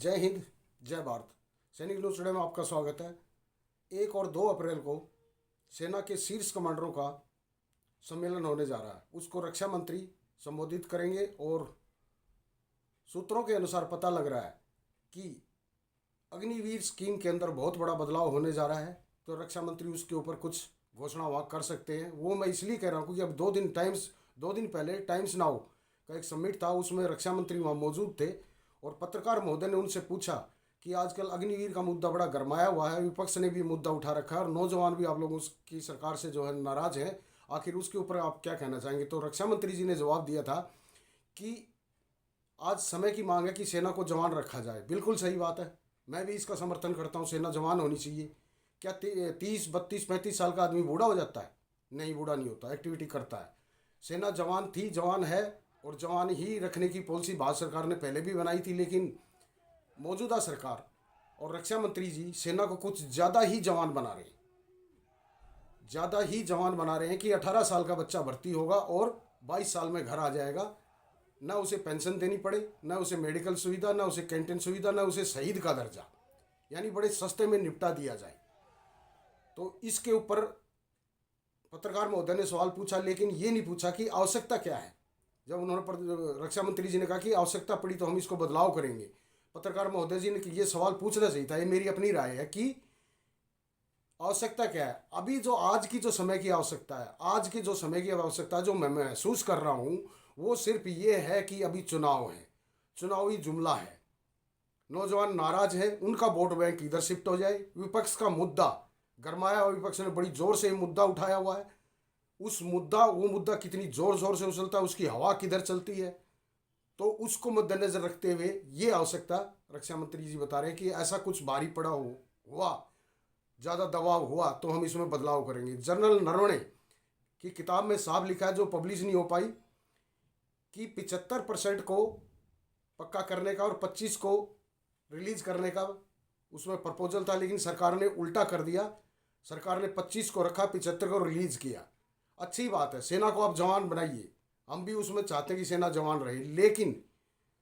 जय हिंद, जय भारत। सैनिक न्यूज टुडे में आपका स्वागत है। 1 और 2 अप्रैल को सेना के शीर्ष कमांडरों का सम्मेलन होने जा रहा है। उसको रक्षा मंत्री संबोधित करेंगे और सूत्रों के अनुसार पता लग रहा है कि अग्निवीर स्कीम के अंदर बहुत बड़ा बदलाव होने जा रहा है। तो रक्षा मंत्री उसके ऊपर कुछ घोषणा वहाँ कर सकते हैं। वो मैं इसलिए कह रहा हूँ क्योंकि अब 2 दिन पहले टाइम्स नाउ का एक समिट था, उसमें रक्षा मंत्री वहाँ मौजूद थे और पत्रकार महोदय ने उनसे पूछा कि आजकल अग्निवीर का मुद्दा बड़ा गरमाया हुआ है, विपक्ष ने भी मुद्दा उठा रखा है और नौजवान भी आप लोगों की सरकार से जो है नाराज हैं, आखिर उसके ऊपर आप क्या कहना चाहेंगे। तो रक्षा मंत्री जी ने जवाब दिया था कि आज समय की मांग है कि सेना को जवान रखा जाए। बिल्कुल सही बात है, मैं भी इसका समर्थन करता हूँ, सेना जवान होनी चाहिए। क्या 30, 32, 35 साल का आदमी बूढ़ा हो जाता है? नहीं, बूढ़ा नहीं होता, एक्टिविटी करता है। सेना जवान थी, जवान है और जवान ही रखने की पॉलिसी भारत सरकार ने पहले भी बनाई थी, लेकिन मौजूदा सरकार और रक्षा मंत्री जी सेना को कुछ ज़्यादा ही जवान बना रहे हैं। ज़्यादा ही जवान बना रहे हैं कि 18 साल का बच्चा भर्ती होगा और 22 साल में घर आ जाएगा। ना उसे पेंशन देनी पड़े, ना उसे मेडिकल सुविधा, ना उसे कैंटीन सुविधा, ना उसे शहीद का दर्जा, यानी बड़े सस्ते में निपटा दिया जाए। तो इसके ऊपर पत्रकार महोदय ने सवाल पूछा, लेकिन ये नहीं पूछा कि आवश्यकता क्या है। जब उन्होंने रक्षा मंत्री जी ने कहा कि आवश्यकता पड़ी तो हम इसको बदलाव करेंगे, पत्रकार महोदय जी ने ये सवाल पूछना चाहिए था। ये मेरी अपनी राय है कि आवश्यकता क्या है। अभी जो आज की जो समय की आवश्यकता है, आज की जो समय की आवश्यकता जो मैं महसूस कर रहा हूँ वो सिर्फ ये है कि अभी चुनाव है, चुनावी जुमला है, नौजवान नाराज है, उनका वोट बैंक इधर शिफ्ट हो जाए। विपक्ष का मुद्दा गरमाया और विपक्ष ने बड़ी जोर से मुद्दा उठाया हुआ है। वो मुद्दा कितनी जोर जोर से उछलता है, उसकी हवा किधर चलती है, तो उसको मद्देनजर रखते हुए ये आवश्यकता रक्षा मंत्री जी बता रहे हैं कि ऐसा कुछ भारी पड़ा हुआ, ज़्यादा दबाव हुआ तो हम इसमें बदलाव करेंगे। जनरल नरवणे की किताब में साफ लिखा है, जो पब्लिश नहीं हो पाई, कि 75% को पक्का करने का और 25 को रिलीज करने का उसमें प्रपोजल था, लेकिन सरकार ने उल्टा कर दिया। सरकार ने 25 को रखा, 75 को रिलीज किया। अच्छी बात है, सेना को आप जवान बनाइए, हम भी उसमें चाहते हैं कि सेना जवान रहे, लेकिन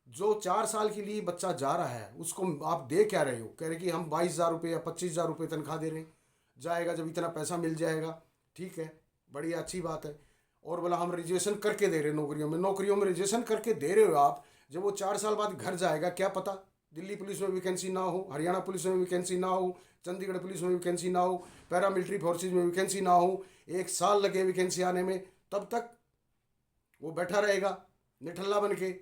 जो 4 साल के लिए बच्चा जा रहा है उसको आप दे क्या रहे हो? कह रहे कि हम 22,000 रुपये या 25,000 रुपये तनख्वाह दे रहे हैं, जाएगा जब इतना पैसा मिल जाएगा, ठीक है, बड़ी अच्छी बात है। और बोला हम रिजर्वेशन करके दे रहे हैं नौकरियों में रिजर्वेशन करके दे रहे हो आप, जब वो 4 साल बाद घर जाएगा क्या पता दिल्ली पुलिस में वैकेंसी ना हो, हरियाणा पुलिस में वैकेंसी ना हो, चंडीगढ़ पुलिस में वैकेंसी ना हो, पैरामिलिट्री फोर्सेज में वैकेंसी ना हो, 1 साल लगे वैकेंसी आने में, तब तक वो बैठा रहेगा निठल्ला बन के,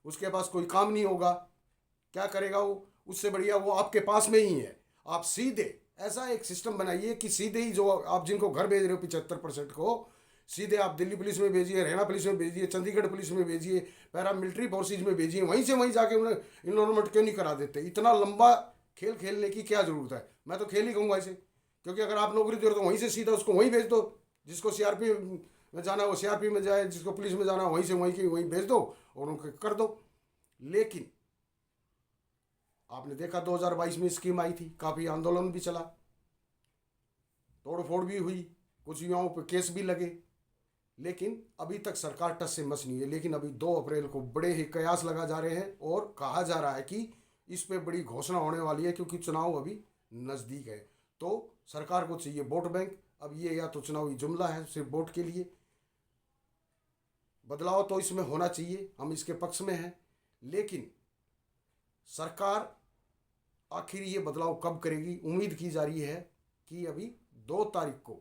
उसके पास कोई काम नहीं होगा, क्या करेगा वो? उससे बढ़िया वो आपके पास में ही है। आप सीधे ऐसा एक सिस्टम बनाइए कि सीधे ही जो आप जिनको घर भेज रहे हो 75% को, सीधे आप दिल्ली पुलिस में भेजिए, हरियाणा पुलिस में भेजिए, चंडीगढ़ पुलिस में भेजिए, पैरामिलिट्री फोर्सेज में भेजिए, वहीं से वहीं जाके उन्हें इनरोलमेंट क्यों नहीं करा देते? इतना लंबा खेल खेलने की क्या जरूरत है? मैं तो खेल ही कहूँगा इसे, क्योंकि अगर आप नौकरी दे रहे हो तो वहीं से सीधा उसको वहीं भेज दो। जिसको सीआरपी में जाना है वो सीआरपी में जाए, जिसको पुलिस में जाना है वहीं से वहीं की वहीं भेज दो और उनको कर दो। लेकिन आपने देखा 2022 में स्कीम आई थी, काफ़ी आंदोलन भी चला, तोड़फोड़ भी हुई, कुछ युवाओं पर केस भी लगे, लेकिन अभी तक सरकार टस से मस नहीं है। लेकिन अभी 2 अप्रैल को बड़े ही कयास लगा जा रहे हैं और कहा जा रहा है कि इस पे बड़ी घोषणा होने वाली है, क्योंकि चुनाव अभी नज़दीक है। तो सरकार को चाहिए वोट बैंक। अब ये या तो चुनावी जुमला है सिर्फ वोट के लिए, बदलाव तो इसमें होना चाहिए, हम इसके पक्ष में हैं, लेकिन सरकार आखिर ये बदलाव कब करेगी? उम्मीद की जा रही है कि अभी 2 तारीख को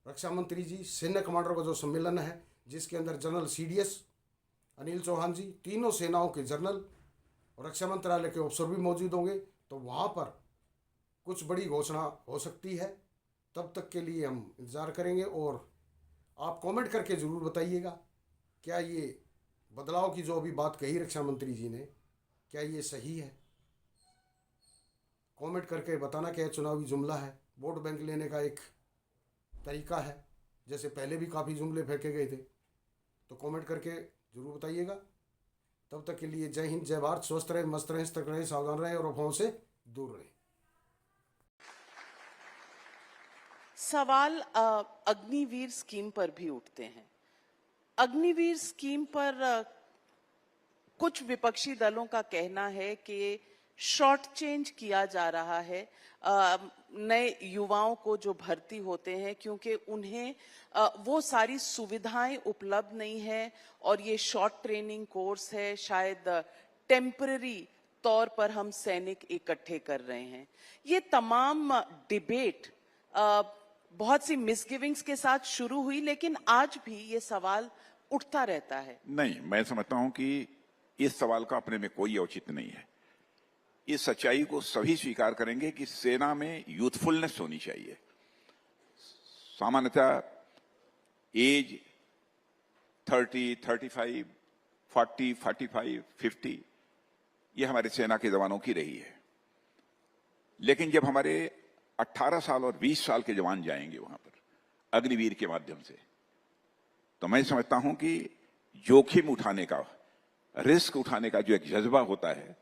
रक्षा मंत्री जी, सेना कमांडरों का जो सम्मेलन है, जिसके अंदर जनरल सीडीएस अनिल चौहान जी, तीनों सेनाओं के जनरल और रक्षा मंत्रालय के अफसर भी मौजूद होंगे, तो वहाँ पर कुछ बड़ी घोषणा हो सकती है। तब तक के लिए हम इंतज़ार करेंगे और आप कमेंट करके ज़रूर बताइएगा, क्या ये बदलाव की जो अभी बात कही रक्षा मंत्री जी ने, क्या ये सही है? कमेंट करके बताना क्या चुनावी जुमला है, वोट बैंक लेने का एक तरीका है, जैसे पहले भी काफ़ी जुमले फेंके गए थे। तो कमेंट करके ज़रूर बताइएगा। तब तक के लिए जय हिंद, जय भारत। स्वस्थ रहें, मस्त रहें, सतर्क रहें, सावधान रहें और अफवाहों से दूर रहें। सवाल अग्निवीर स्कीम पर भी उठते हैं। अग्निवीर स्कीम पर कुछ विपक्षी दलों का कहना है कि शॉर्ट चेंज किया जा रहा है नए युवाओं को जो भर्ती होते हैं, क्योंकि उन्हें वो सारी सुविधाएं उपलब्ध नहीं है और ये शॉर्ट ट्रेनिंग कोर्स है, शायद टेम्पररी तौर पर हम सैनिक इकट्ठे कर रहे हैं। ये तमाम डिबेट बहुत सी मिसगिविंग्स के साथ शुरू हुई, लेकिन आज भी ये सवाल उठता रहता है। नहीं, मैं समझता हूं कि इस सवाल का अपने में कोई औचित्य नहीं है। इस सच्चाई को सभी स्वीकार करेंगे कि सेना में यूथफुलनेस होनी चाहिए। सामान्यतः एज 30, 35, 40, 45, 50 ये हमारे सेना के जवानों की रही है। लेकिन जब हमारे 18 साल और 20 साल के जवान जाएंगे वहां पर अग्निवीर के माध्यम से, तो मैं समझता हूं कि जोखिम उठाने का, रिस्क उठाने का जो एक जज्बा होता है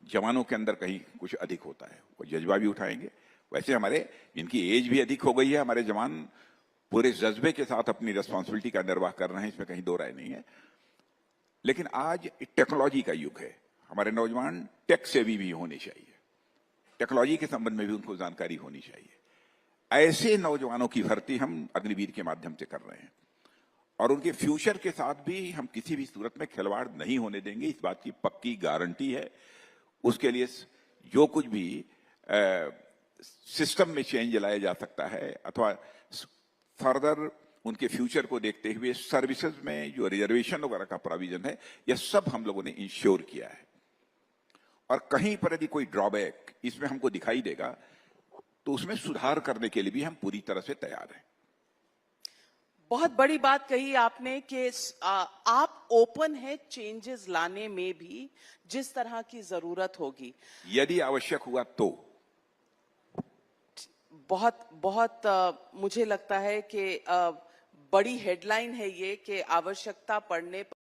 जवानों के अंदर कहीं कुछ अधिक होता है, वो जज्बा भी उठाएंगे। वैसे हमारे जिनकी एज भी अधिक हो गई है, हमारे जवान पूरे जज्बे के साथ अपनी रिस्पॉन्सिबिलिटी का निर्वाह कर रहे हैं, इसमें कहीं दो राय नहीं है। लेकिन आज टेक्नोलॉजी का युग है, हमारे नौजवान टेक सेवी भी होने चाहिए, टेक्नोलॉजी के संबंध में भी उनको जानकारी होनी चाहिए। ऐसे नौजवानों की भर्ती हम अग्निवीर के माध्यम से कर रहे हैं और उनके फ्यूचर के साथ भी हम किसी भी सूरत में खिलवाड़ नहीं होने देंगे, इस बात की पक्की गारंटी है। उसके लिए जो कुछ भी सिस्टम में चेंज लाया जा सकता है अथवा फर्दर उनके फ्यूचर को देखते हुए सर्विसेज में जो रिजर्वेशन वगैरह का प्रोविजन है, यह सब हम लोगों ने इंश्योर किया है। और कहीं पर यदि कोई ड्रॉबैक इसमें हमको दिखाई देगा तो उसमें सुधार करने के लिए भी हम पूरी तरह से तैयार हैं। बहुत बड़ी बात कही आपने कि आप ओपन है चेंजेस लाने में भी, जिस तरह की जरूरत होगी, यदि आवश्यक हुआ तो। बहुत बहुत मुझे लगता है कि बड़ी हेडलाइन है ये कि आवश्यकता पड़ने पर